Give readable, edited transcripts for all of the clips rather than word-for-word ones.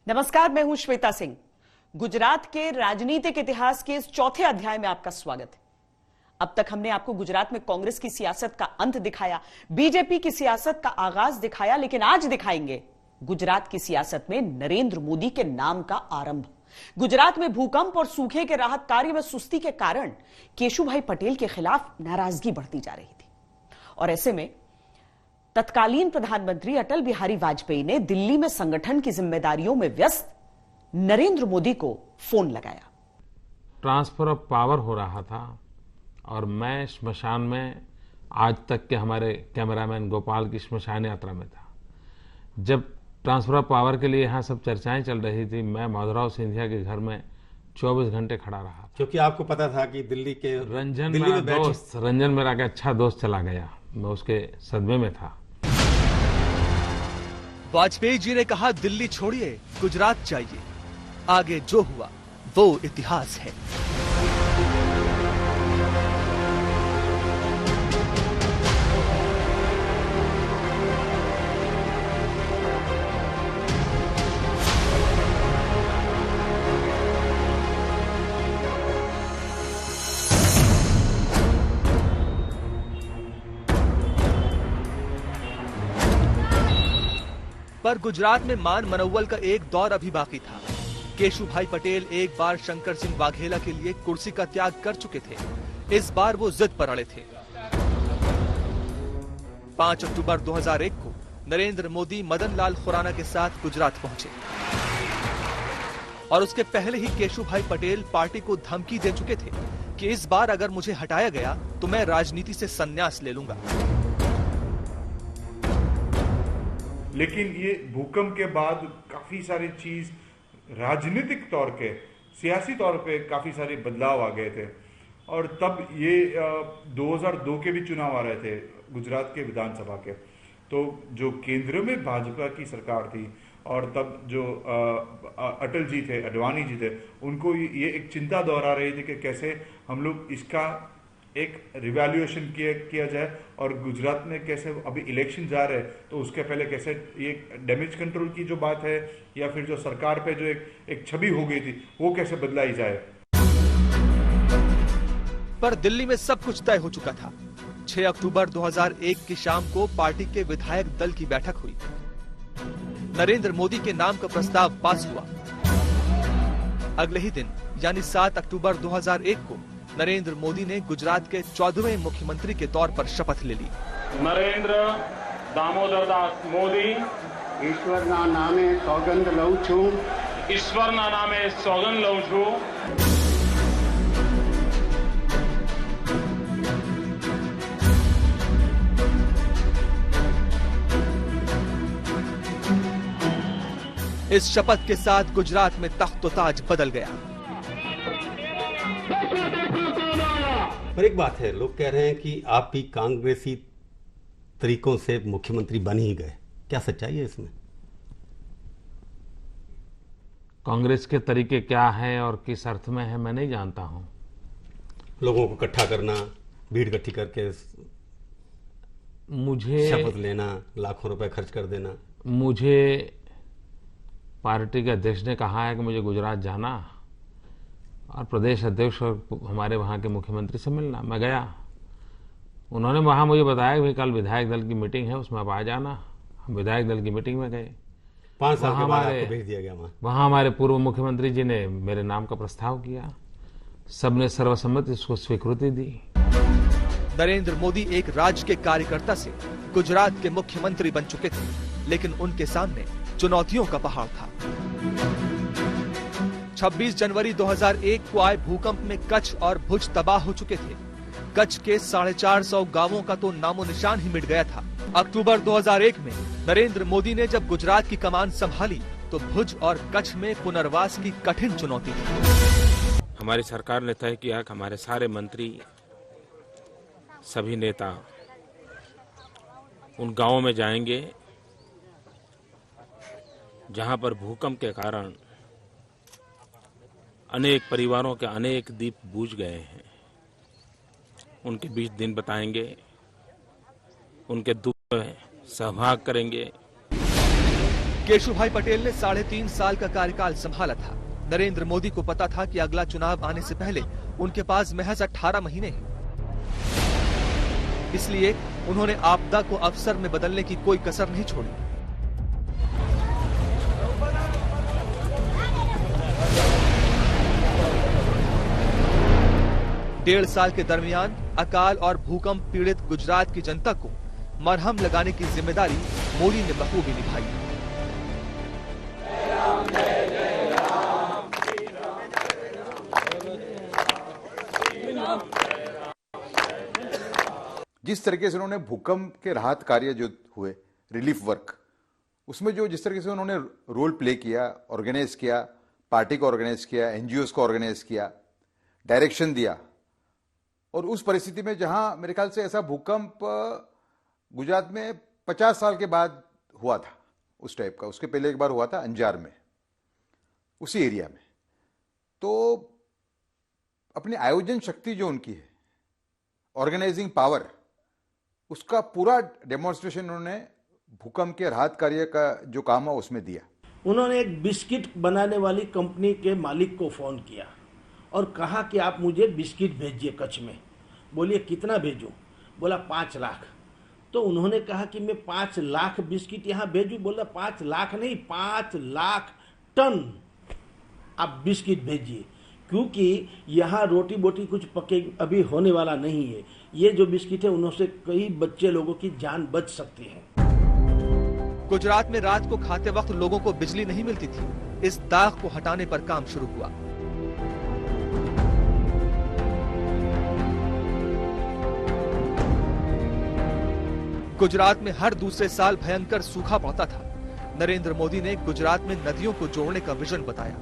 नमस्कार, मैं हूं श्वेता सिंह। गुजरात के राजनीतिक इतिहास के इस चौथे अध्याय में आपका स्वागत है। अब तक हमने आपको गुजरात में कांग्रेस की सियासत का अंत दिखाया, बीजेपी की सियासत का आगाज दिखाया, लेकिन आज दिखाएंगे गुजरात की सियासत में नरेंद्र मोदी के नाम का आरंभ। गुजरात में भूकंप और सूखे के राहत कार्य में सुस्ती के कारण केशुभाई पटेल के खिलाफ नाराजगी बढ़ती जा रही थी और ऐसे में तत्कालीन प्रधानमंत्री अटल बिहारी वाजपेयी ने दिल्ली में संगठन की जिम्मेदारियों में व्यस्त नरेंद्र मोदी को फोन लगाया। ट्रांसफर ऑफ पावर हो रहा था और मैं श्मशान में आज तक के हमारे कैमरामैन गोपाल की श्मशान यात्रा में था। जब ट्रांसफर ऑफ पावर के लिए यहाँ सब चर्चाएं चल रही थी, मैं माधवराव सिंधिया के घर में 24 घंटे खड़ा रहा, क्योंकि आपको पता था कि दिल्ली रंजन मेरा का अच्छा दोस्त चला गया, मैं उसके सदमे में था। वाजपेयी जी ने कहा, दिल्ली छोड़िए, गुजरात जाइए, आगे जो हुआ वो इतिहास है। पर गुजरात में मान मनोवल का एक दौर अभी बाकी था। केशुभाई पटेल एक बार शंकर सिंह वाघेला के लिए कुर्सी का त्याग कर चुके थे। इस बार वो जिद पर अड़े थे। 5 अक्टूबर 2001 को नरेंद्र मोदी मदन लाल खुराना के साथ गुजरात पहुंचे और उसके पहले ही केशुभाई पटेल पार्टी को धमकी दे चुके थे कि इस बार अगर मुझे हटाया गया तो मैं राजनीति से संन्यास ले लूंगा। लेकिन ये भूकंप के बाद काफी सारी चीज राजनीतिक तौर के, सियासी तौर पे काफी सारे बदलाव आ गए थे और तब ये 2002 के भी चुनाव आ रहे थे गुजरात के विधानसभा के। तो जो केंद्र में भाजपा की सरकार थी और तब जो अटल जी थे, अडवाणी जी थे, उनको ये एक चिंता दोहरा रही थी कि कैसे हम लोग इसका एक रिवैल्यूएशन किया जाए और गुजरात में कैसे अभी इलेक्शन जा रहे हैं तो उसके पहले कैसे ये डैमेज कंट्रोल की जो बात है या फिर जो सरकार पे जो एक छवि हो गई थी वो कैसे बदलाई जाए। पर दिल्ली में सब कुछ तय हो चुका था। 6 अक्टूबर 2001 की शाम को पार्टी के विधायक दल की बैठक हुई। नरेंद्र मोदी के नाम का प्रस्ताव पास हुआ। अगले ही दिन यानी 7 अक्टूबर 2001 को नरेंद्र मोदी ने गुजरात के 14वें मुख्यमंत्री के तौर पर शपथ ले ली। नरेंद्र दामोदर दास मोदी ईश्वरना नामे सौगंध लઉં છું। ईश्वरना नामे सौगंध लઉં છું। इस शपथ के साथ गुजरात में तख्त-ओ-ताज बदल गया। पर एक बात है, लोग कह रहे हैं कि आप भी कांग्रेसी तरीकों से मुख्यमंत्री बन ही गए, क्या सच्चाई है इसमें? कांग्रेस के तरीके क्या हैं और किस अर्थ में है मैं नहीं जानता हूं। लोगों को इकट्ठा करना, भीड़ इकट्ठी करके मुझे शपथ लेना, लाखों रुपए खर्च कर देना। मुझे पार्टी के अध्यक्ष ने कहा है कि मुझे गुजरात जाना और प्रदेश अध्यक्ष और हमारे वहाँ के मुख्यमंत्री से मिलना। मैं गया, उन्होंने वहाँ मुझे बताया कि भाई कल विधायक दल की मीटिंग है, उसमें आप आ जाना। हम विधायक दल की मीटिंग में गए। 5 साल के बाद आपको भेज दिया गया वहाँ हमारे पूर्व मुख्यमंत्री जी ने मेरे नाम का प्रस्ताव किया, सबने सर्वसम्मति इसको स्वीकृति दी। नरेंद्र मोदी एक राज्य के कार्यकर्ता से गुजरात के मुख्यमंत्री बन चुके थे, लेकिन उनके सामने चुनौतियों का पहाड़ था। 26 जनवरी 2001 को आए भूकंप में कच्छ और भुज तबाह हो चुके थे। कच्छ के 450 गांवों का तो नामो निशान ही मिट गया था। अक्टूबर 2001 में नरेंद्र मोदी ने जब गुजरात की कमान संभाली तो भुज और कच्छ में पुनर्वास की कठिन चुनौती थी। हमारी सरकार ने तय किया कि हमारे सारे मंत्री, सभी नेता उन गांवों में जाएंगे जहां पर भूकंप के कारण अनेक परिवारों के अनेक दीप बुझ गए हैं। उनके बीच दिन बताएंगे, उनके दुख में सहभाग करेंगे। केशुभाई पटेल ने 3.5 साल का कार्यकाल संभाला था। नरेंद्र मोदी को पता था कि अगला चुनाव आने से पहले उनके पास महज 18 महीने हैं। इसलिए उन्होंने आपदा को अवसर में बदलने की कोई कसर नहीं छोड़ी। डेढ़ साल के दरमियान अकाल और भूकंप पीड़ित गुजरात की जनता को मरहम लगाने की जिम्मेदारी मोदी ने बखूबी निभाई। जिस तरीके से उन्होंने भूकंप के राहत कार्य जो हुए, रिलीफ वर्क, उसमें जो जिस तरीके से उन्होंने रोल प्ले किया, ऑर्गेनाइज किया, पार्टी को ऑर्गेनाइज किया, एनजीओज को ऑर्गेनाइज किया, डायरेक्शन दिया, और उस परिस्थिति में जहां मेरे ख्याल से ऐसा भूकंप गुजरात में 50 साल के बाद हुआ था उस टाइप का, उसके पहले एक बार हुआ था अंजार में, उसी एरिया में। तो अपनी आयोजन शक्ति जो उनकी है, ऑर्गेनाइजिंग पावर, उसका पूरा डेमोन्स्ट्रेशन उन्होंने भूकंप के राहत कार्य का जो काम है उसमें दिया। उन्होंने एक बिस्किट बनाने वाली कंपनी के मालिक को फोन किया और कहा कि आप मुझे बिस्किट भेजिए कच्छ में। बोलिए कितना भेजूं? बोला 5 लाख। तो उन्होंने कहा कि मैं 5 लाख बिस्किट यहाँ भेजूं? बोला 5 लाख नहीं, 5 लाख टन आप बिस्किट भेजिए, क्योंकि यहाँ रोटी बोटी कुछ पके अभी होने वाला नहीं है। ये जो बिस्किट है उनसे कई बच्चे लोगों की जान बच सकती है। गुजरात में रात को खाते वक्त लोगों को बिजली नहीं मिलती थी। इस दाग को हटाने पर काम शुरू हुआ। गुजरात में हर दूसरे साल भयंकर सूखा पड़ता था। नरेंद्र मोदी ने गुजरात में नदियों को जोड़ने का विजन बताया।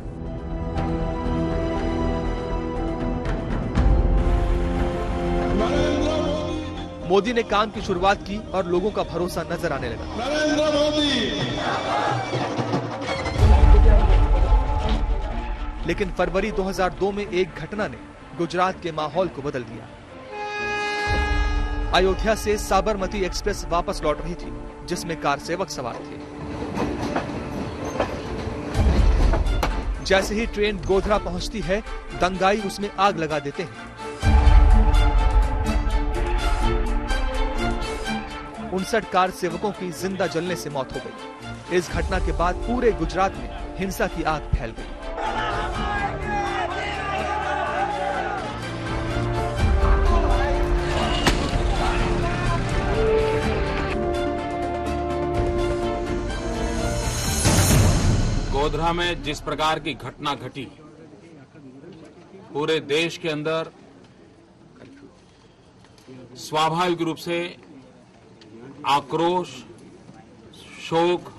मोदी ने काम की शुरुआत की और लोगों का भरोसा नजर आने लगा। नरेंद्र मोदी। लेकिन फरवरी 2002 में एक घटना ने गुजरात के माहौल को बदल दिया। अयोध्या से साबरमती एक्सप्रेस वापस लौट रही थी, जिसमें कार सेवक सवार थे। जैसे ही ट्रेन गोधरा पहुंचती है, दंगाई उसमें आग लगा देते हैं। 59 कार सेवकों की जिंदा जलने से मौत हो गई। इस घटना के बाद पूरे गुजरात में हिंसा की आग फैल गई। गोधरा में जिस प्रकार की घटना घटी, पूरे देश के अंदर स्वाभाविक रूप से आक्रोश, शोक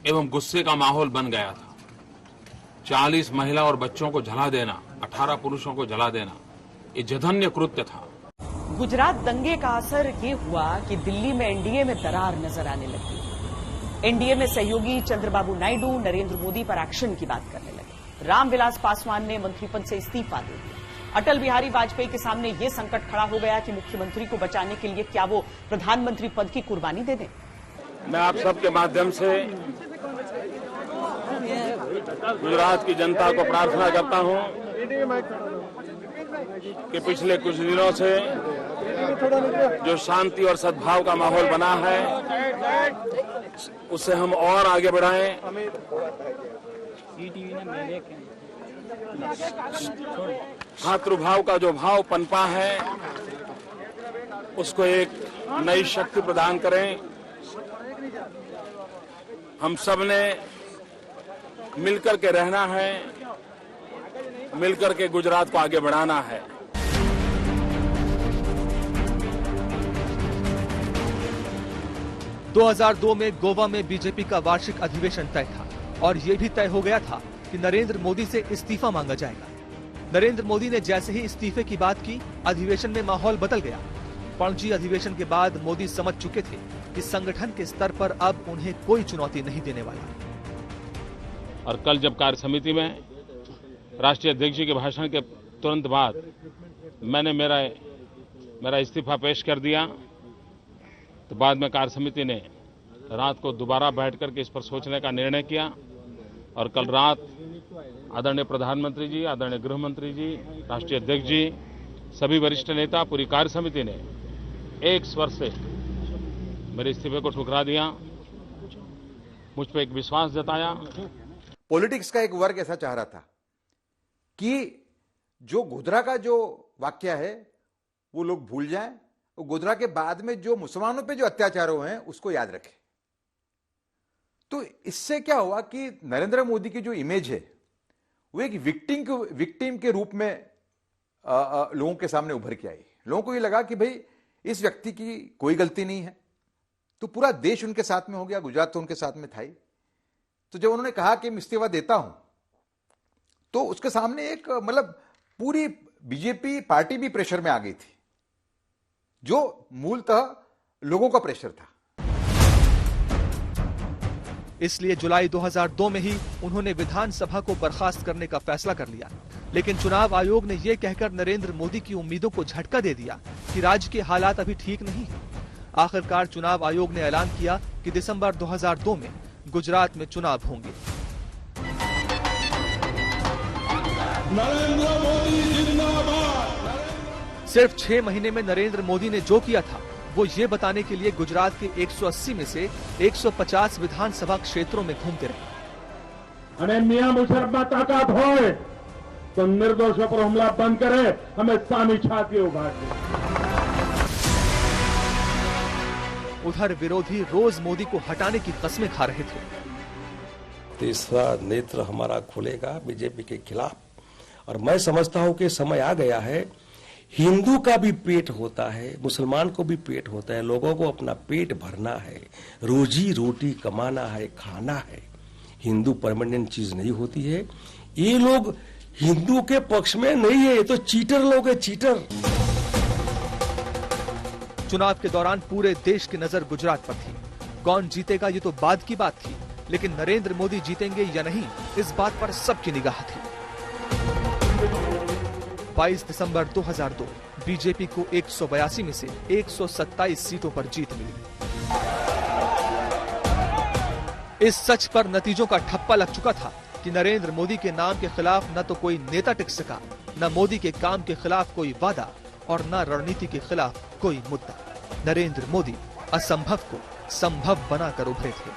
एवं गुस्से का माहौल बन गया था। 40 महिला और बच्चों को जला देना, 18 पुरुषों को जला देना, ये जघन्य कृत्य था। गुजरात दंगे का असर ये हुआ कि दिल्ली में एनडीए में दरार नजर आने लगी। एनडीए में सहयोगी चंद्रबाबू नायडू नरेंद्र मोदी पर एक्शन की बात करने लगे। रामविलास पासवान ने मंत्रीपद से इस्तीफा दे दिया। अटल बिहारी वाजपेयी के सामने ये संकट खड़ा हो गया कि मुख्यमंत्री को बचाने के लिए क्या वो प्रधानमंत्री पद की कुर्बानी दे दें। मैं आप सबके माध्यम से गुजरात की जनता को प्रार्थना करता हूं कि पिछले कुछ दिनों से जो शांति और सद्भाव का माहौल बना है, उससे हम और आगे बढ़ाएं। भातृभाव का जो भाव पनपा है, उसको एक नई शक्ति प्रदान करें। हम सब ने मिलकर के रहना है, मिलकर के गुजरात को आगे बढ़ाना है। – 2002 में गोवा में बीजेपी का वार्षिक अधिवेशन तय था और ये भी तय हो गया था कि नरेंद्र मोदी से इस्तीफा मांगा जाएगा। नरेंद्र मोदी ने जैसे ही इस्तीफे की बात की, अधिवेशन में माहौल बदल गया। पणजी अधिवेशन के बाद मोदी समझ चुके थे कि संगठन के स्तर पर अब उन्हें कोई चुनौती नहीं देने वाला। और कल जब कार्य समिति में राष्ट्रीय अध्यक्ष जी के भाषण के तुरंत बाद मैंने मेरा इस्तीफा पेश कर दिया, तो बाद में कार्य समिति ने रात को दोबारा बैठ करके इस पर सोचने का निर्णय किया और कल रात आदरणीय प्रधानमंत्री जी, आदरणीय गृह मंत्री जी, राष्ट्रीय अध्यक्ष जी, सभी वरिष्ठ नेता, पूरी कार्य समिति ने एक स्वर से मेरे इस्तीफे को ठुकरा दिया, मुझ पर एक विश्वास जताया। पॉलिटिक्स का एक वर्ग ऐसा चाह रहा था कि जो गोधरा का जो वाक्य है वो लोग भूल जाएं और गोधरा के बाद में जो मुसलमानों पे जो अत्याचार हुए हैं उसको याद रखें। तो इससे क्या हुआ कि नरेंद्र मोदी की जो इमेज है वो एक विक्टिम के रूप में लोगों के सामने उभर के आई। लोगों को ये लगा कि भाई इस व्यक्ति की कोई गलती नहीं है, तो पूरा देश उनके साथ में हो गया, गुजरात तो उनके साथ में था ही। तो जब उन्होंने कहा कि मैं इस्तीफा देता हूं तो उसके सामने एक मतलब पूरी बीजेपी पार्टी भी प्रेशर में आ गई थी, जो मूलतः लोगों का प्रेशर था। इसलिए जुलाई 2002 में ही उन्होंने विधानसभा को बर्खास्त करने का फैसला कर लिया। लेकिन चुनाव आयोग ने यह कहकर नरेंद्र मोदी की उम्मीदों को झटका दे दिया कि राज्य के हालात अभी ठीक नहीं हैं। आखिरकार चुनाव आयोग ने ऐलान किया कि दिसंबर 2002 में गुजरात में चुनाव होंगे। नरेंद्र मोदी जिंदाबाद। सिर्फ 6 महीने में नरेंद्र मोदी ने जो किया था वो ये बताने के लिए गुजरात के 180 में से 150 विधानसभा क्षेत्रों में घूमते रहे। અને મિયા મુશર્રફમાં તાકાત હોય તો નિર્દોષો પર હુમલા બંધ કરે, અમે સામી છાતી ઉગાડીએ। उधर विरोधी रोज मोदी को हटाने की कस्में खा रहे थे। तीसरा नेत्र हमारा खुलेगा बीजेपी के खिलाफ, और मैं समझता हूं कि समय आ गया है। हिंदू का भी पेट होता है, मुसलमान को भी पेट होता है, लोगों को अपना पेट भरना है, रोजी रोटी कमाना है, खाना है। हिंदू परमानेंट चीज नहीं होती है। ये लोग हिंदू के पक्ष में नहीं है, ये तो चीटर लोग है, चीटर। चुनाव के दौरान पूरे देश की नजर गुजरात पर थी। कौन जीतेगा ये तो बाद की बात थी, लेकिन नरेंद्र मोदी जीतेंगे या नहीं इस बात पर सबकी निगाह थी। 22 दिसंबर 2002 बीजेपी को 182 में से 127 सीटों पर जीत मिली। इस सच पर नतीजों का ठप्पा लग चुका था कि नरेंद्र मोदी के नाम के खिलाफ न तो कोई नेता टिक सका, न मोदी के काम के खिलाफ कोई वादा और न रणनीति के खिलाफ कोई मुद्दा। नरेंद्र मोदी असंभव को संभव बनाकर उभरे थे।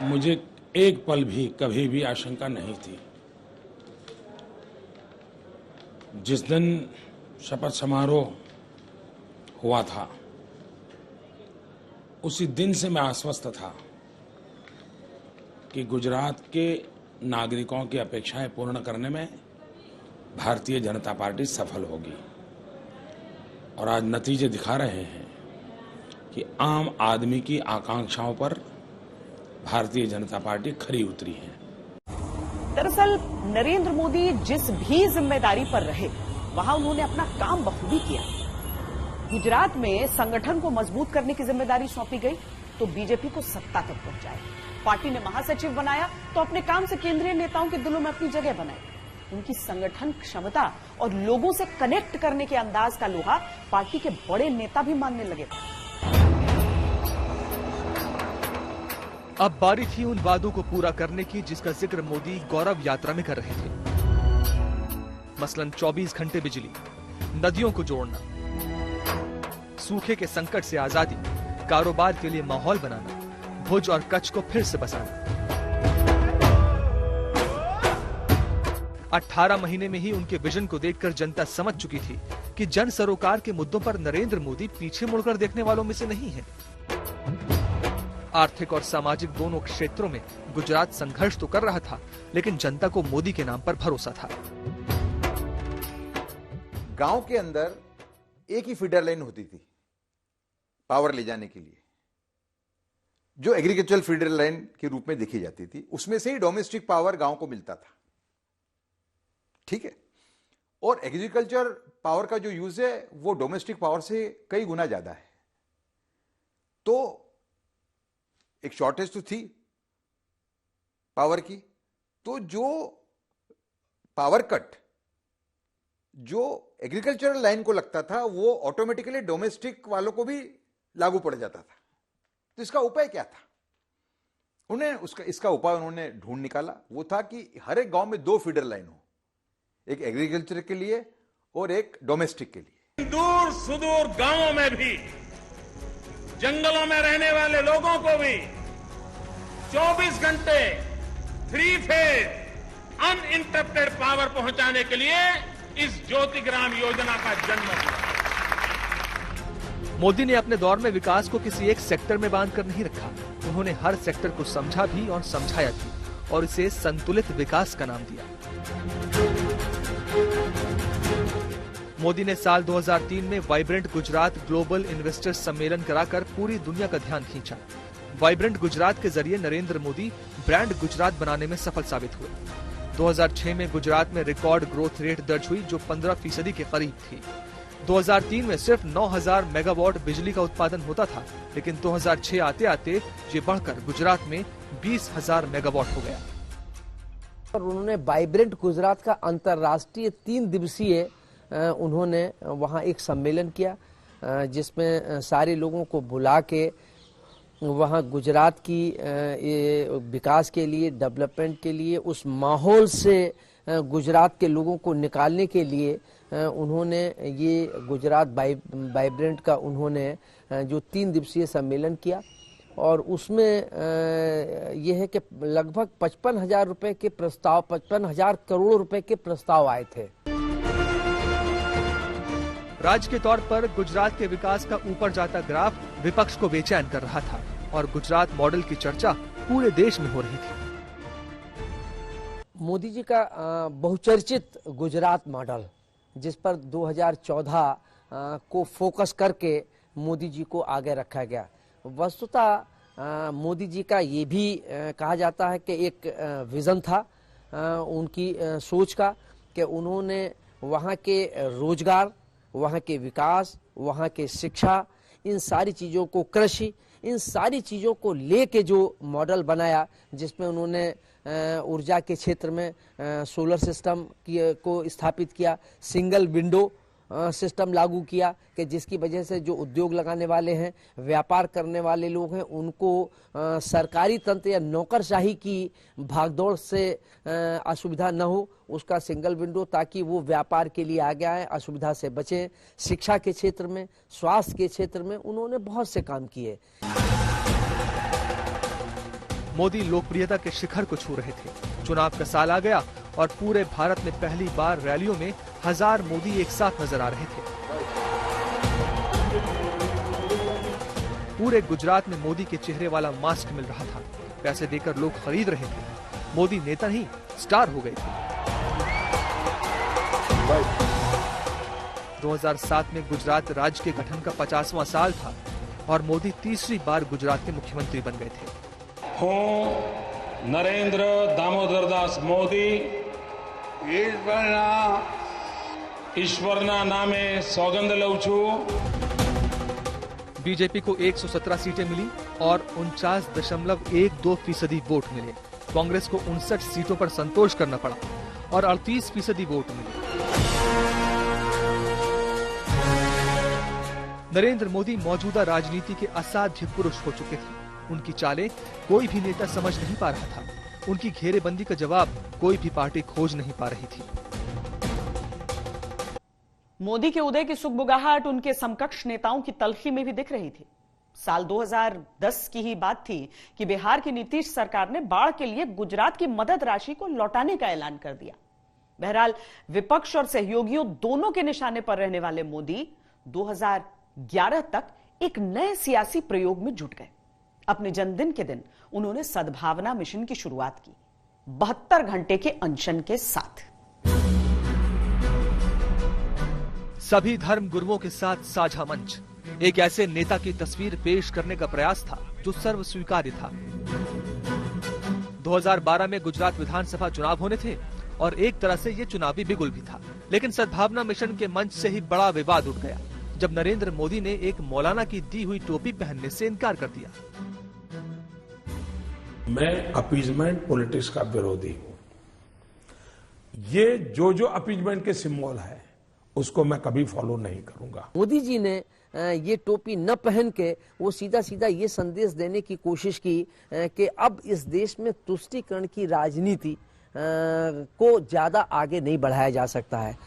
मुझे एक पल भी कभी भी आशंका नहीं थी। जिस दिन शपथ समारोह हुआ था उसी दिन से मैं आश्वस्त था कि गुजरात के नागरिकों की अपेक्षाएं पूर्ण करने में भारतीय जनता पार्टी सफल होगी। और आज नतीजे दिखा रहे हैं कि आम आदमी की आकांक्षाओं पर भारतीय जनता पार्टी खरी उतरी है। दरअसल नरेंद्र मोदी जिस भी जिम्मेदारी पर रहे वहां उन्होंने अपना काम बखूबी किया। गुजरात में संगठन को मजबूत करने की जिम्मेदारी सौंपी गई तो बीजेपी को सत्ता तक पहुंचाया। पार्टी ने महासचिव बनाया तो अपने काम से केंद्रीय नेताओं के दिलों में अपनी जगह बनाई। उनकी संगठन क्षमता और लोगों से कनेक्ट करने के अंदाज का लोहा पार्टी के बड़े नेता भी मानने लगे थे। अब बारी थी उन वादों को पूरा करने की जिसका जिक्र मोदी गौरव यात्रा में कर रहे थे। मसलन 24 घंटे बिजली, नदियों को जोड़ना, सूखे के संकट से आजादी, कारोबार के लिए माहौल बनाना, भुज और कच्छ को फिर से बसाना। 18 महीने में ही उनके विजन को देखकर जनता समझ चुकी थी कि जन सरोकार के मुद्दों पर नरेंद्र मोदी पीछे मुड़कर देखने वालों में से नहीं है। आर्थिक और सामाजिक दोनों क्षेत्रों में गुजरात संघर्ष तो कर रहा था, लेकिन जनता को मोदी के नाम पर भरोसा था। गांव के अंदर एक ही फीडर लाइन होती थी पावर ले जाने के लिए, जो एग्रीकल्चरल फीडर लाइन के रूप में देखी जाती थी। उसमें से ही डोमेस्टिक पावर गांव को मिलता था, ठीक है। और एग्रीकल्चर पावर का जो यूज है वो डोमेस्टिक पावर से कई गुना ज्यादा है। तो एक शॉर्टेज तो थी, पावर की, तो जो पावर कट जो एग्रीकल्चरल लाइन को लगता था वो ऑटोमेटिकली डोमेस्टिक वालों को भी लागू पड़ जाता था। तो इसका उपाय क्या था? इसका उपाय उन्होंने ढूंढ निकाला। वो था कि हर एक गांव में 2 फीडर लाइन हो, एक एग्रीकल्चर के लिए और एक डोमेस्टिक के लिए। दूर सुदूर गांवों में भी, जंगलों में रहने वाले लोगों को भी 24 घंटे 3 फेज अनइंटरप्टेड पावर पहुंचाने के लिए इस ज्योतिग्राम योजना का जन्म हुआ। मोदी ने अपने दौर में विकास को किसी एक सेक्टर में बांधकर नहीं रखा। उन्होंने हर सेक्टर को समझा भी और समझाया भी और इसे संतुलित विकास का नाम दिया। मोदी ने साल 2003 में वाइब्रेंट गुजरात ग्लोबल इन्वेस्टर्स सम्मेलन कराकर पूरी दुनिया का ध्यान खींचा। वाइब्रेंट गुजरात के जरिए नरेंद्र मोदी ब्रांड गुजरात बनाने में सफल साबित हुए। 2006 में गुजरात में रिकॉर्ड ग्रोथ रेट दर्ज हुई जो 15% के करीब थी। 2003 में सिर्फ 9000 मेगावाट बिजली का उत्पादन होता था, लेकिन 2006 आते आते ये बढ़कर गुजरात में 20,000 मेगावाट हो गया। और उन्होंने वाइब्रेंट गुजरात का अंतर्राष्ट्रीय 3 दिवसीय उन्होंने वहाँ एक सम्मेलन किया, जिसमें सारे लोगों को बुला के वहाँ गुजरात की विकास के लिए, डेवलपमेंट के लिए, उस माहौल से गुजरात के लोगों को निकालने के लिए उन्होंने ये गुजरात वाइब्रेंट का उन्होंने जो 3 दिवसीय सम्मेलन किया। और उसमें ये है कि लगभग 55,000 रुपए के प्रस्ताव, 55,000 करोड़ रुपए के प्रस्ताव आए थे। राज्य के तौर पर गुजरात के विकास का ऊपर जाता ग्राफ विपक्ष को बेचैन कर रहा था और गुजरात मॉडल की चर्चा पूरे देश में हो रही थी। मोदी जी का बहुचर्चित गुजरात मॉडल, जिस पर 2014 को फोकस करके मोदी जी को आगे रखा गया। वस्तुतः मोदी जी का ये भी कहा जाता है कि एक विजन था उनकी सोच का, कि उन्होंने वहाँ के रोजगार, वहाँ के विकास, वहाँ के शिक्षा, इन सारी चीज़ों को, कृषि, इन सारी चीज़ों को लेके जो मॉडल बनाया, जिसमें उन्होंने ऊर्जा के क्षेत्र में सोलर सिस्टम को स्थापित किया, सिंगल विंडो सिस्टम लागू किया, कि जिसकी वजह से जो उद्योग लगाने वाले हैं, व्यापार करने वाले लोग हैं, उनको सरकारी तंत्र या नौकरशाही की भागदौड़ से असुविधा न हो, उसका सिंगल विंडो, ताकि वो व्यापार के लिए आगे आए, असुविधा से बचें। शिक्षा के क्षेत्र में, स्वास्थ्य के क्षेत्र में उन्होंने बहुत से काम किए। मोदी लोकप्रियता के शिखर को छू रहे थे। चुनाव का साल आ गया और पूरे भारत में पहली बार रैलियों में 1000 मोदी एक साथ नजर आ रहे थे। पूरे गुजरात में मोदी के चेहरे वाला मास्क मिल रहा था। पैसे देकर लोग खरीद रहे थे। मोदी नेता नहीं, स्टार हो गए थे। 2007 में गुजरात राज्य के गठन का 50वां साल था और मोदी तीसरी बार गुजरात के मुख्यमंत्री बन गए थे। नरेंद्र दामोदर दास मोदी ईश्वरना नामे सौगंध लઉં છું। बीजेपी को 117 सीटें मिली और 49.12% वोट मिले। कांग्रेस को 59 सीटों पर संतोष करना पड़ा और 38% वोट मिले। नरेंद्र मोदी मौजूदा राजनीति के असाध्य पुरुष हो चुके थे। उनकी चालें कोई भी नेता समझ नहीं पा रहा था। उनकी घेरेबंदी का जवाब कोई भी पार्टी खोज नहीं पा रही थी। मोदी के उदय की सुगबुगाहट उनके समकक्ष नेताओं की तलखी में भी दिख रही थी। साल 2010 की ही बात थी कि बिहार की नीतीश सरकार ने बाढ़ के लिए गुजरात की मदद राशि को लौटाने का ऐलान कर दिया। बहरहाल विपक्ष और सहयोगियों दोनों के निशाने पर रहने वाले मोदी 2011 तक एक नए सियासी प्रयोग में जुट गए। अपने जन्मदिन के दिन उन्होंने सद्भावना मिशन की शुरुआत की, 72 घंटे के अनशन के साथ। सभी धर्म गुरुओं के साथ साझा मंच, एक ऐसे नेता की तस्वीर पेश करने का प्रयास था जो सर्व स्वीकार्य था। 2012 में गुजरात विधानसभा चुनाव होने थे और एक तरह से ये चुनावी बिगुल भी था। लेकिन सद्भावना मिशन के मंच से ही बड़ा विवाद उठ गया जब नरेंद्र मोदी ने एक मौलाना की दी हुई टोपी पहनने से इनकार कर दिया। मैं अपीजमेंट पॉलिटिक्स का विरोधी हूं। ये जो अपीजमेंट के सिंबल है उसको मैं कभी फॉलो नहीं करूंगा। मोदी जी ने ये टोपी न पहन के वो सीधा सीधा ये संदेश देने की कोशिश की कि अब इस देश में तुष्टीकरण की राजनीति को ज्यादा आगे नहीं बढ़ाया जा सकता है।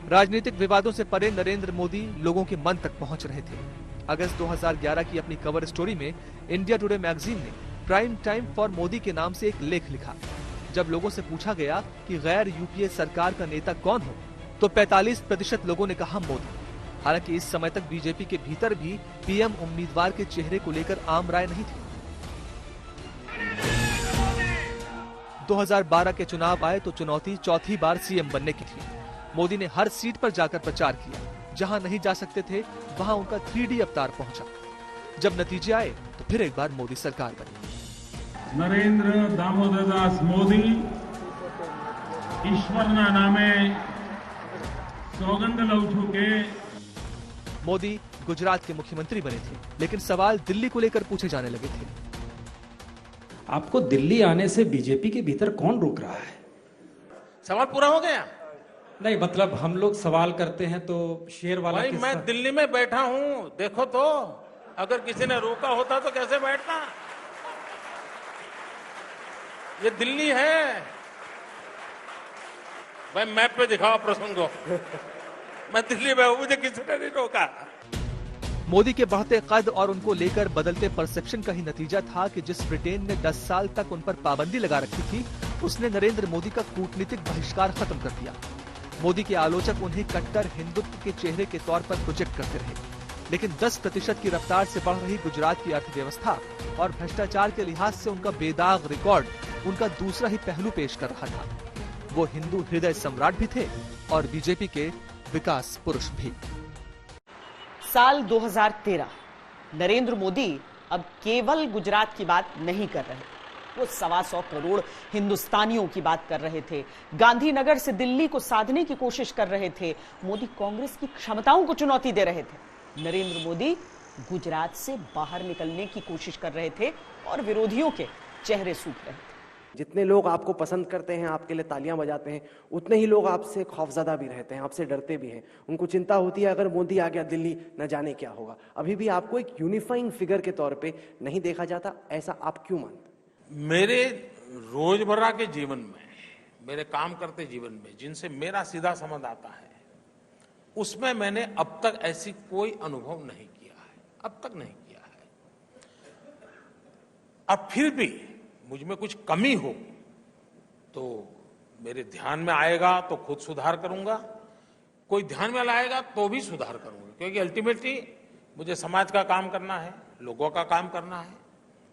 राजनीतिक विवादों से परे नरेंद्र मोदी लोगों के मन तक पहुंच रहे थे। अगस्त 2011 की अपनी कवर स्टोरी में इंडिया टुडे मैगजीन ने प्राइम टाइम फॉर मोदी के नाम से एक लेख लिखा। जब लोगों से पूछा गया कि गैर यूपीए सरकार का नेता कौन हो, तो 45% लोगों ने कहा मोदी। हालांकि इस समय तक बीजेपी के भीतर भी पीएम उम्मीदवार के चेहरे को लेकर आम राय नहीं थी। 2012 के चुनाव आए तो चुनौती चौथी बार सीएम बनने की थी। मोदी ने हर सीट पर जाकर प्रचार किया। जहां नहीं जा सकते थे वहां उनका 3D अवतार पहुंचा। जब नतीजे आए तो फिर एक बार मोदी सरकार बनी। नरेंद्र दामोदर दास मोदी ईश्वरना नामे सौगंध लऊ छू के। मोदी गुजरात के मुख्यमंत्री बने थे, लेकिन सवाल दिल्ली को लेकर पूछे जाने लगे थे। आपको दिल्ली आने से बीजेपी के भीतर कौन रोक रहा है? सवाल पूरा हो गया? नहीं, मतलब हम लोग सवाल करते हैं तो शेर वाला भाई मैं दिल्ली में बैठा हूं, देखो तो अगर किसी ने रोका होता तो कैसे बैठता। ये दिल्ली है भाई, मैप पे दिखाओ प्रसंग को। मैं दिल्ली में हूं, मुझे किसी ने नहीं रोका। मोदी के बढ़ते कद और उनको लेकर बदलते परसेप्शन का ही नतीजा था कि जिस ब्रिटेन ने 10 साल तक उन पर पाबंदी लगा रखी थी, उसने नरेंद्र मोदी का कूटनीतिक बहिष्कार खत्म कर दिया। मोदी के आलोचक उन्हें कट्टर हिंदुत्व के चेहरे के तौर पर प्रोजेक्ट करते रहे, लेकिन 10% की रफ्तार से बढ़ रही गुजरात की अर्थव्यवस्था और भ्रष्टाचार के लिहाज से उनका बेदाग रिकॉर्ड उनका दूसरा ही पहलू पेश कर रहा था। वो हिंदू हृदय सम्राट भी थे और बीजेपी के विकास पुरुष भी। साल 2013 नरेंद्र मोदी अब केवल गुजरात की बात नहीं कर रहे, वो 125 करोड़ हिंदुस्तानियों की बात कर रहे थे। गांधीनगर से दिल्ली को साधने की कोशिश कर रहे थे। मोदी कांग्रेस की क्षमताओं को चुनौती दे रहे थे। नरेंद्र मोदी गुजरात से बाहर निकलने की कोशिश कर रहे थे और विरोधियों के चेहरे सूख रहे थे। जितने लोग आपको पसंद करते हैं, आपके लिए तालियां बजाते हैं, उतने ही लोग आपसे खौफजदा भी रहते हैं, आपसे डरते भी हैं। उनको चिंता होती है अगर मोदी आ गया दिल्ली, न जाने क्या होगा। अभी भी आपको एक यूनिफाइंग फिगर के तौर पे नहीं देखा जाता, ऐसा आप क्यों मानते? मेरे रोजमर्रा के जीवन में, मेरे काम करते जीवन में जिनसे मेरा सीधा संबंध आता है, उसमें मैंने अब तक ऐसी कोई अनुभव नहीं किया है, अब तक नहीं किया है। अब फिर भी मुझ में कुछ कमी हो तो मेरे ध्यान में आएगा तो खुद सुधार करूंगा, कोई ध्यान में लाएगा तो भी सुधार करूंगा, क्योंकि अल्टीमेटली मुझे समाज का काम करना है, लोगों का काम करना है,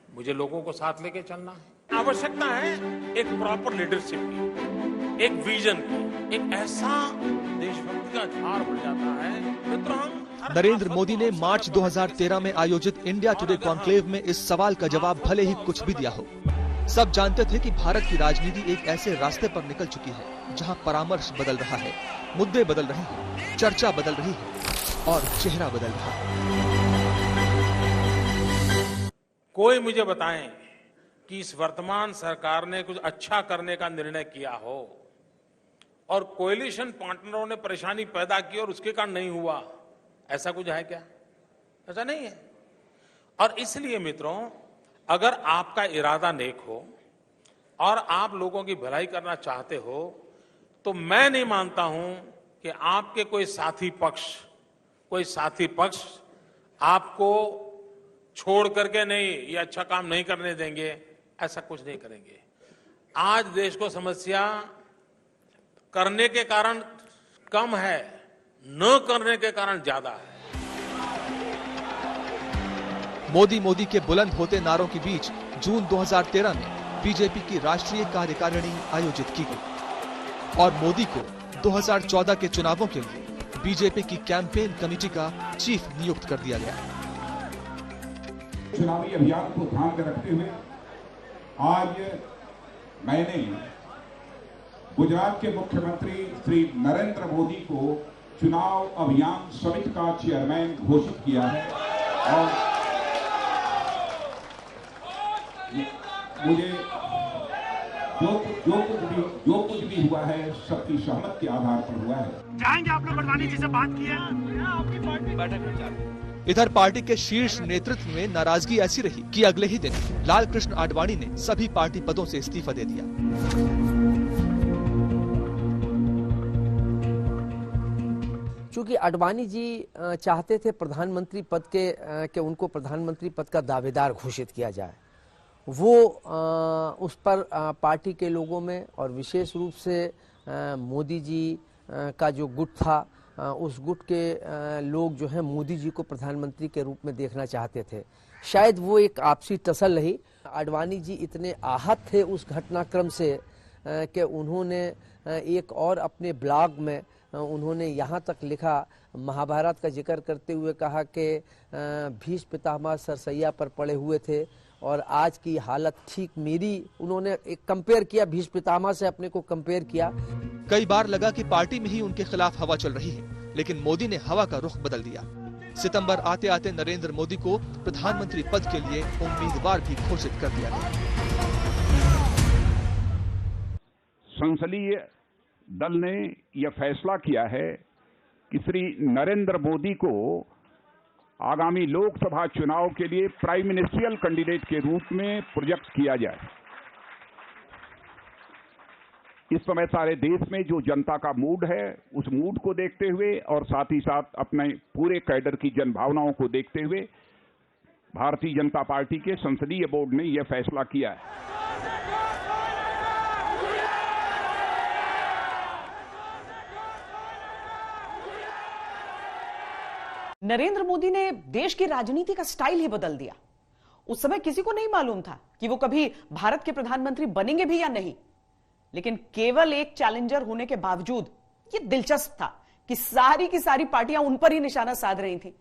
मुझे लोगों को साथ लेके चलना है। आवश्यकता है एक प्रॉपर लीडरशिप की, एक विजन की, एक ऐसा देशभक्ति का झाड़ बढ़ जाता है। मित्रों, नरेंद्र मोदी ने मार्च 2013 में आयोजित इंडिया टुडे कॉन्क्लेव में इस सवाल का जवाब भले ही कुछ भी दिया हो। सब जानते थे कि भारत की राजनीति एक ऐसे रास्ते पर निकल चुकी है जहां परामर्श बदल रहा है, मुद्दे बदल रहे हैं, चर्चा बदल रही है और चेहरा बदल रहा है। कोई मुझे बताएं कि इस वर्तमान सरकार ने कुछ अच्छा करने का निर्णय किया हो और कोएलिशन पार्टनरों ने परेशानी पैदा की और उसके कारण नहीं हुआ, ऐसा कुछ है क्या? ऐसा नहीं है। और इसलिए मित्रों, अगर आपका इरादा नेक हो और आप लोगों की भलाई करना चाहते हो, तो मैं नहीं मानता हूं कि आपके कोई साथी पक्ष आपको छोड़ करके नहीं, ये अच्छा काम नहीं करने देंगे, ऐसा कुछ नहीं करेंगे। आज देश को समस्या करने के कारण कम है, न करने के कारण ज्यादा है। मोदी के बुलंद होते नारों के बीच जून 2013 में बीजेपी की राष्ट्रीय कार्यकारिणी आयोजित की गई और मोदी को 2014 के चुनावों के लिए बीजेपी की कैंपेन कमेटी का चीफ नियुक्त कर दिया गया। चुनावी अभियान को ध्यान में रखते हुए आज मैंने गुजरात के मुख्यमंत्री श्री नरेंद्र मोदी को चुनाव अभियान समिति का चेयरमैन घोषित किया है और मुझे जो कुछ भी हुआ है सबकी सहमत के आधार पर हुआ है। जाएंगे आप लोग अडवाणी जी से बात की है? आपकी पार्टी बैठक में चालू। इधर पार्टी के शीर्ष नेतृत्व में नाराजगी ऐसी रही कि अगले ही दिन लालकृष्ण आडवाणी ने सभी पार्टी पदों से इस्तीफा दे दिया। चूंकि आडवाणी जी चाहते थे प्रधानमंत्री पद के उनको प्रधानमंत्री पद का दावेदार घोषित किया जाए, वो उस पर पार्टी के लोगों में और विशेष रूप से मोदी जी का जो गुट था, उस गुट के लोग जो है मोदी जी को प्रधानमंत्री के रूप में देखना चाहते थे। शायद वो एक आपसी टसल रही। आडवाणी जी इतने आहत थे उस घटनाक्रम से कि उन्होंने एक और अपने ब्लॉग में उन्होंने यहाँ तक लिखा, महाभारत का जिक्र करते हुए कहा कि भीष्म पितामह सरसैया पर पड़े हुए थे और आज की हालत ठीक मेरी। उन्होंने एक कंपेयर किया, भीष्म पितामह से अपने को कंपेयर किया। कई बार लगा कि पार्टी में ही उनके खिलाफ हवा चल रही है, लेकिन मोदी ने हवा का रुख बदल दिया। सितंबर आते आते नरेंद्र मोदी को प्रधानमंत्री पद के लिए उम्मीदवार भी घोषित कर दिया गया। संसदीय दल ने यह फैसला किया है कि श्री नरेंद्र मोदी को आगामी लोकसभा चुनाव के लिए प्राइम मिनिस्ट्रियल कैंडिडेट के रूप में प्रोजेक्ट किया जाए। इस समय सारे देश में जो जनता का मूड है, उस मूड को देखते हुए और साथ ही साथ अपने पूरे कैडर की जनभावनाओं को देखते हुए भारतीय जनता पार्टी के संसदीय बोर्ड ने यह फैसला किया है। नरेंद्र मोदी ने देश की राजनीति का स्टाइल ही बदल दिया। उस समय किसी को नहीं मालूम था कि वो कभी भारत के प्रधानमंत्री बनेंगे भी या नहीं, लेकिन केवल एक चैलेंजर होने के बावजूद ये दिलचस्प था कि सारी की सारी पार्टियां उन पर ही निशाना साध रही थी।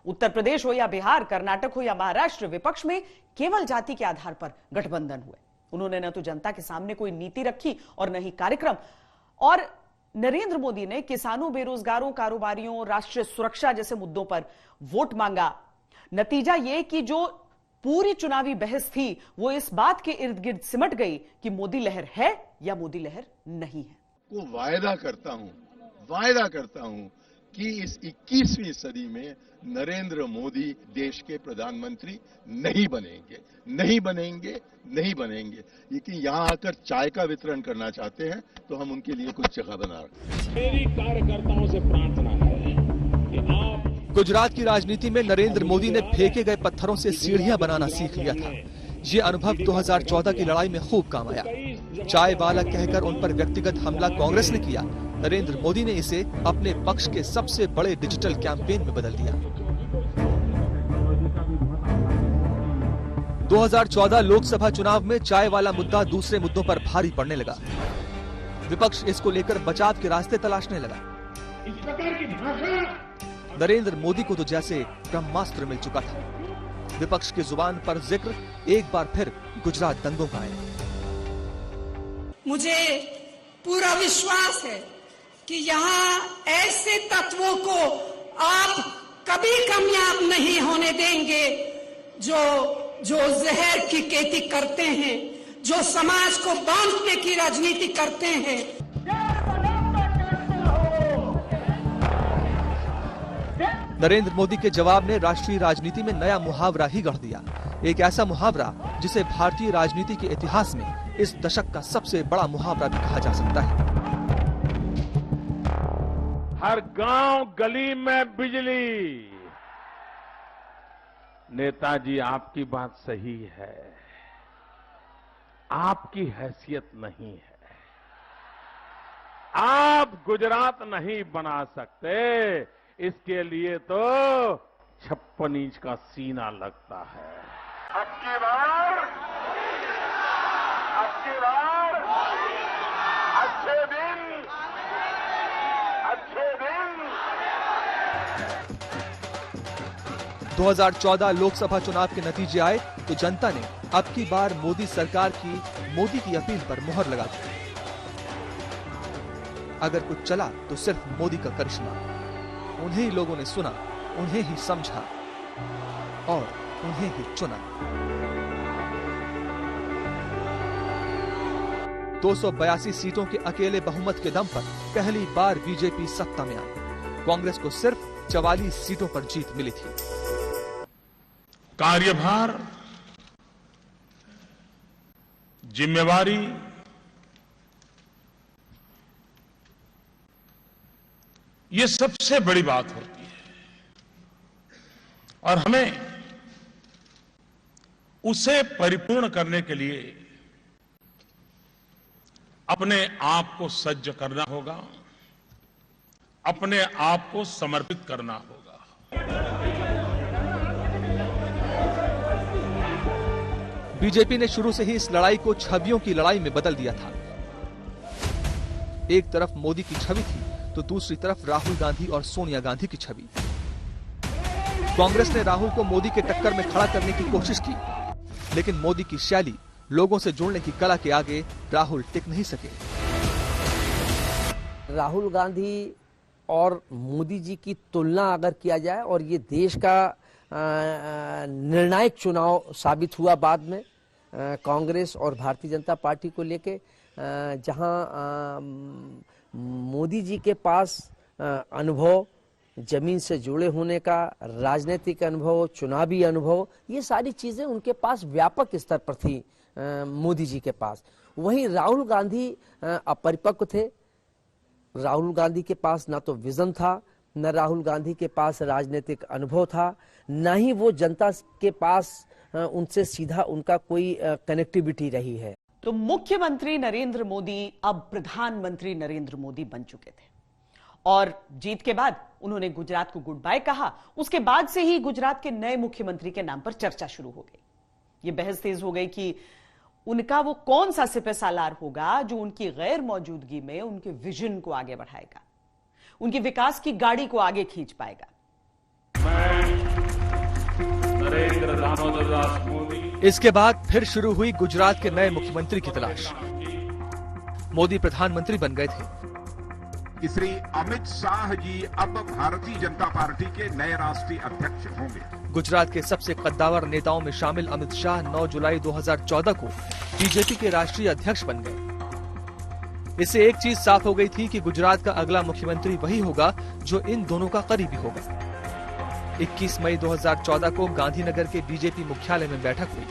उत्तर प्रदेश हो या बिहार, कर्नाटक हो या महाराष्ट्र, विपक्ष में केवल जाति के आधार पर गठबंधन हुए। उन्होंने न तो जनता के सामने कोई नीति रखी और न ही कार्यक्रम। और नरेंद्र मोदी ने किसानों, बेरोजगारों, कारोबारियों, राष्ट्रीय सुरक्षा जैसे मुद्दों पर वोट मांगा। नतीजा यह कि जो पूरी चुनावी बहस थी वो इस बात के इर्द गिर्द सिमट गई कि मोदी लहर है या मोदी लहर नहीं है। को वायदा करता हूं कि इस 21वीं सदी में नरेंद्र मोदी देश के प्रधानमंत्री नहीं बनेंगे। लेकिन यहाँ आकर चाय का वितरण करना चाहते हैं तो हम उनके लिए कुछ जगह बना रहे हैं। मेरी कार्यकर्ताओं से प्रार्थना है कि आप गुजरात की राजनीति में नरेंद्र मोदी ने फेंके गए पत्थरों से सीढ़ियां बनाना सीख लिया था। ये अनुभव 2014 की लड़ाई में खूब काम आया। चाय वाला कहकर उन पर व्यक्तिगत हमला कांग्रेस ने किया, नरेंद्र मोदी ने इसे अपने पक्ष के सबसे बड़े डिजिटल कैंपेन में बदल दिया। 2014 लोकसभा चुनाव में चाय वाला मुद्दा दूसरे मुद्दों पर भारी पड़ने लगा। विपक्ष इसको लेकर बचाव के रास्ते तलाशने लगा। इस प्रकार की भाषा नरेंद्र मोदी को तो जैसे ब्रह्मास्त्र मिल चुका था। विपक्ष की जुबान पर जिक्र एक बार फिर गुजरात दंगों का है। मुझे पूरा विश्वास है कि यहाँ ऐसे तत्वों को आप कभी कामयाब नहीं होने देंगे जो जहर की खेती करते हैं, जो समाज को बांटने की राजनीति करते हैं। नरेंद्र मोदी के जवाब ने राष्ट्रीय राजनीति में नया मुहावरा ही गढ़ दिया। एक ऐसा मुहावरा जिसे भारतीय राजनीति के इतिहास में इस दशक का सबसे बड़ा मुहावरा भी कहा जा सकता है। हर गांव गली में बिजली। नेताजी, आपकी बात सही है, आपकी हैसियत नहीं है। आप गुजरात नहीं बना सकते, इसके लिए तो 56 इंच का सीना लगता है। अब की बार अच्छे दिन 2014 लोकसभा चुनाव के नतीजे आए तो जनता ने अब की बार मोदी सरकार की मोदी की अपील पर मुहर लगा दी। अगर कुछ चला तो सिर्फ मोदी का करिश्मा। उन्हें ही लोगों ने सुना, उन्हें ही समझा और उन्हें ही चुना। 282 सीटों के अकेले बहुमत के दम पर पहली बार बीजेपी सत्ता में आई। कांग्रेस को सिर्फ 44 सीटों पर जीत मिली थी। कार्यभार, जिम्मेवारी, ये सबसे बड़ी बात होती है और हमें उसे परिपूर्ण करने के लिए अपने आप को सज्ज करना होगा, अपने आप को समर्पित करना होगा। बीजेपी ने शुरू से ही इस लड़ाई को छवियों की लड़ाई में बदल दिया था। एक तरफ मोदी की छवि थी तो दूसरी तरफ राहुल गांधी और सोनिया गांधी की छवि। कांग्रेस ने राहुल को मोदी के टक्कर में खड़ा करने की कोशिश की, लेकिन मोदी की शैली, लोगों से जुड़ने की कला के आगे राहुल टिक नहीं सके। राहुल गांधी और मोदी जी की तुलना अगर किया जाए, और ये देश का निर्णायक चुनाव साबित हुआ बाद में कांग्रेस और भारतीय जनता पार्टी को लेके, जहां मोदी जी के पास अनुभव, जमीन से जुड़े होने का राजनीतिक अनुभव, चुनावी अनुभव, ये सारी चीजें उनके पास व्यापक स्तर पर थी मोदी जी के पास। वहीं राहुल गांधी अपरिपक्व थे। राहुल गांधी के पास ना तो विजन था, न राहुल गांधी के पास राजनीतिक अनुभव था, न ही वो जनता के पास उनसे सीधा उनका कोई कनेक्टिविटी रही है। तो मुख्यमंत्री नरेंद्र मोदी अब प्रधानमंत्री नरेंद्र मोदी बन चुके थे और जीत के बाद उन्होंने गुजरात को गुड बाय कहा। उसके बाद से ही गुजरात के नए मुख्यमंत्री के नाम पर चर्चा शुरू हो गई। ये बहस तेज हो गई कि उनका वो कौन सा सिपह सालार होगा जो उनकी गैर मौजूदगी में उनके विजन को आगे बढ़ाएगा, उनकी विकास की गाड़ी को आगे खींच पाएगा। नरेंद्र दामोदर दास मोदी। इसके बाद फिर शुरू हुई गुजरात के नए मुख्यमंत्री की तलाश। मोदी प्रधानमंत्री बन गए थे। श्री अमित शाह जी अब भारतीय जनता पार्टी के नए राष्ट्रीय अध्यक्ष होंगे। गुजरात के सबसे कद्दावर नेताओं में शामिल अमित शाह 9 जुलाई 2014 को बीजेपी के राष्ट्रीय अध्यक्ष बन गए। इससे एक चीज साफ हो गई थी कि गुजरात का अगला मुख्यमंत्री वही होगा जो इन दोनों का करीबी होगा। 21 मई 2014 को गांधीनगर के बीजेपी मुख्यालय में बैठक हुई।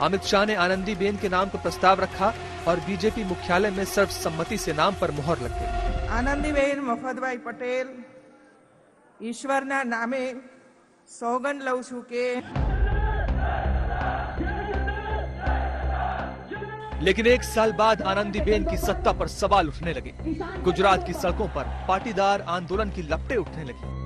अमित शाह ने आनंदीबेन के नाम का प्रस्ताव रखा और बीजेपी मुख्यालय में सर्वसम्मति से नाम पर मुहर लग गई। आनंदीबेन मफतभाई पटेल ईश्वरना नामे सौगंध लઉં છું કે। लेकिन एक साल बाद आनंदीबेन की सत्ता पर सवाल उठने लगे। गुजरात की सड़कों पर पाटीदार आंदोलन की लपटें उठने लगी।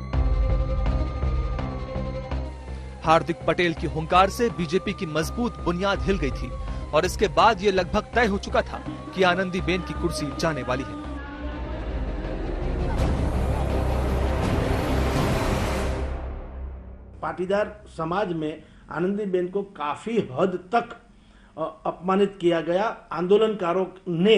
हार्दिक पटेल की हुंकार से बीजेपी की मजबूत बुनियाद हिल गई थी और इसके बाद ये लगभग तय हो चुका था कि आनंदीबेन की कुर्सी जाने वाली है। पाटीदार समाज में आनंदीबेन को काफी हद तक अपमानित किया गया। आंदोलनकारों ने,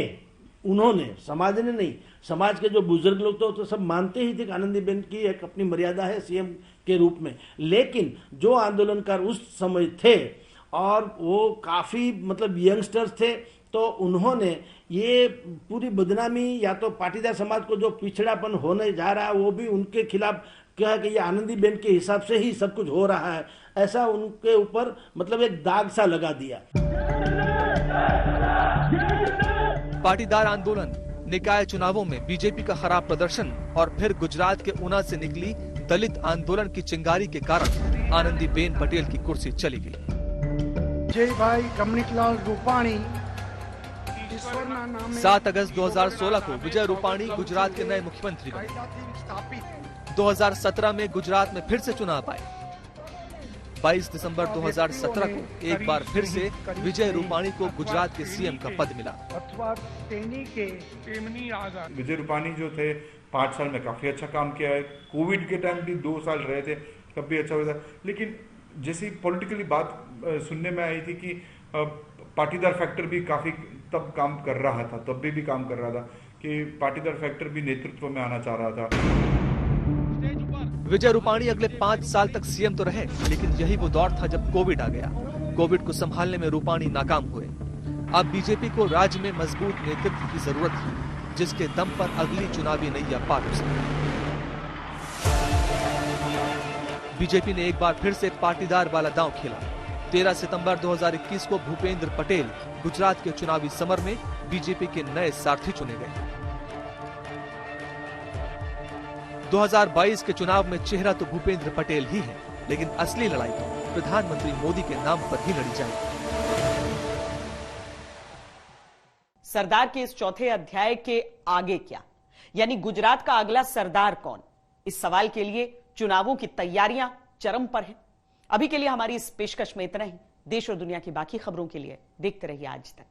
उन्होंने, समाज ने नहीं, समाज के जो बुजुर्ग लोग तो सब मानते ही थे कि आनंदीबेन की एक अपनी मर्यादा है सीएम के रूप में, लेकिन जो आंदोलनकार उस समय थे और वो काफी मतलब यंगस्टर्स थे, तो उन्होंने ये पूरी बदनामी या तो पाटीदार समाज को जो पिछड़ापन होने जा रहा है वो भी उनके खिलाफ कहा कि ये आनंदीबेन के हिसाब से ही सब कुछ हो रहा है, ऐसा उनके ऊपर मतलब एक दाग सा लगा दिया। पाटीदार आंदोलन, निकाय चुनावों में बीजेपी का खराब प्रदर्शन और फिर गुजरात के ऊना से निकली दलित आंदोलन की चिंगारी के कारण आनंदीबेन पटेल की कुर्सी चली गई। जय भाई कमनीतलाल रूपाणी 7 अगस्त 2016 को विजय रूपाणी गुजरात के नए मुख्यमंत्री बने। 2017 में गुजरात में फिर से चुनाव आए। 22 दिसंबर 2017 को एक बार फिर से विजय रूपाणी को गुजरात के सीएम का पद मिला। विजय रूपाणी जो थे 5 साल में काफी अच्छा काम किया है। कोविड के टाइम भी 2 साल रहे थे, तब भी अच्छा हुआ था। लेकिन जैसी पॉलिटिकली बात सुनने में आई थी कि पाटीदार फैक्टर भी काफी तब काम कर रहा था, तब भी काम कर रहा था कि पाटीदार फैक्टर भी नेतृत्व में आना चाह रहा था। विजय रूपाणी अगले 5 साल तक सीएम तो रहे, लेकिन यही वो दौर था जब कोविड आ गया। कोविड को संभालने में रूपाणी नाकाम हुए। अब बीजेपी को राज्य में मजबूत नेतृत्व की जरूरत है, जिसके दम पर अगली चुनावी नैया पार हो सके। बीजेपी ने एक बार फिर से पाटीदार वाला दांव खेला। 13 सितंबर 2021 को भूपेंद्र पटेल गुजरात के चुनावी समर में बीजेपी के नए सारथी चुने गए। 2022 के चुनाव में चेहरा तो भूपेंद्र पटेल ही है, लेकिन असली लड़ाई तो प्रधानमंत्री मोदी के नाम पर ही लड़ी जाएगी। सरदार के इस चौथे अध्याय के आगे क्या, यानी गुजरात का अगला सरदार कौन? इस सवाल के लिए चुनावों की तैयारियां चरम पर हैं। अभी के लिए हमारी इस पेशकश में इतना ही। देश और दुनिया की बाकी खबरों के लिए देखते रहिए आज तक।